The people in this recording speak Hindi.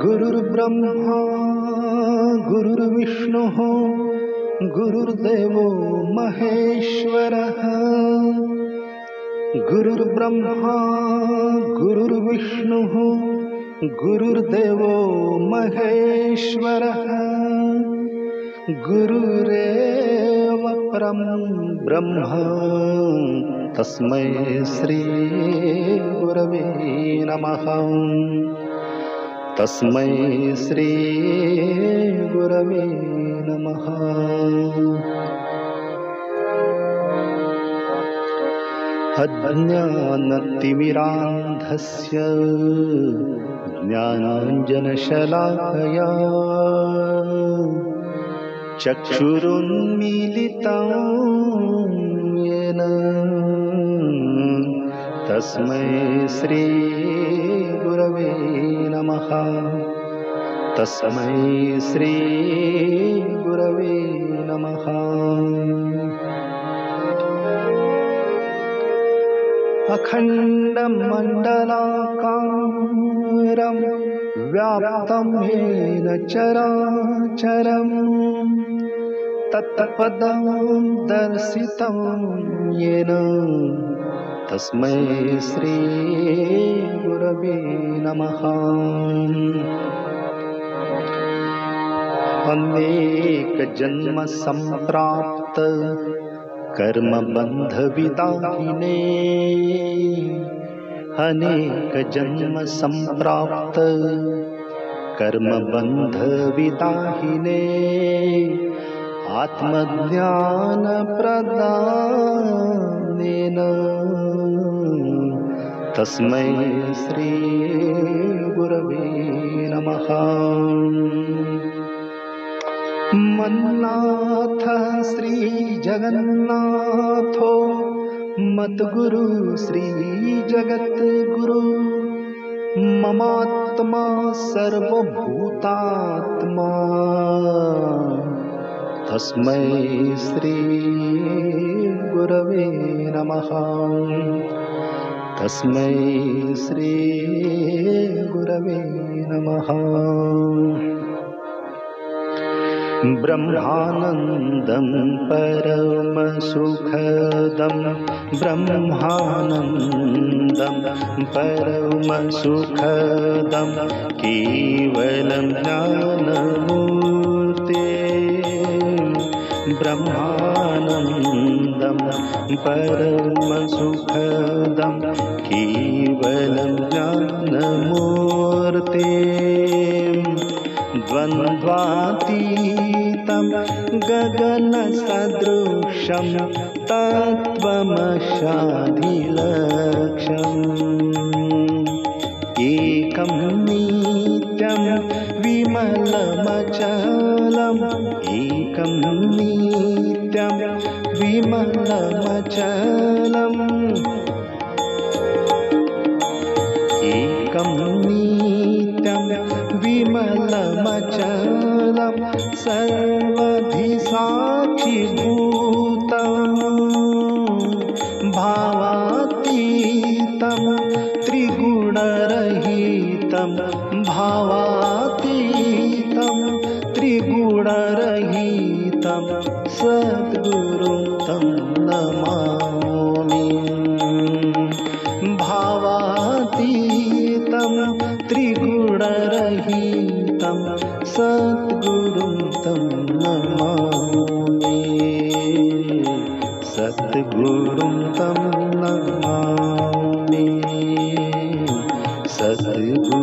गुरुर्ब्रह्मा गुरुर्विष्णुः गुरुर्देवो महेश्वरः। गुरुर्ब्रह्मा गुरुर्विष्णुः गुरुर्देवो महेश्वरः। गुरुरेव परं ब्रह्म तस्मै श्री गुरवे नमः। तस्मै श्री गुरवे नमः। अज्ञानतिमिरान्धस्य ज्ञानाञ्जनशलाकया चक्षुरुन्मीलितं येन तस्मै श्री गुरवे नमः। तस्मै श्री गुरवे नमः। अखण्डमण्डलाकारं व्याप्तं येन चराचरं तत्पदं दर्शितं येन तस्मै श्री गुरवे नमः। अनेक जन्म संप्राप्त कर्म बंध विदाहिने। अनेक जन्म संप्राप्त कर्म बंध विदाहिने आत्मज्ञान प्रदानेन तस्मै श्री गुरवे नमः। मन्नाथ श्री जगन्नाथो मद्गुरु श्री जगद्गुरु ममात्मा सर्वभूतात्मा तस्मै श्री गुरवे नमः। तस्मै श्री गुरवे नमः। ब्रह्मानन्दं परमसुखदं ब्रह्मानन्दं परमसुखदं केवलं ज्ञानमूर्ते। ब्रह्मानन्दं परमसुखदं केवलं ज्ञानमूर्ते। द्वन्द्वातीतं गगनसदृशं तत्त्वमशाधिलक्ष्यम् एकं नित्यं विमलमचलम् एकं नित्यं विमलमचलम् एकं नित्यं विमलमचलं सर्वधि साक्षिभूतं भावातीतं त्रिगुणरहितं भावातीतं त्रिगुणरहितं सद्गुरुं तं नमामि। भावातीतं त्रिगुणरहितं सद्गुरुं तं नमामि। सद्गुरुं तं नमामि। सद्गुरुं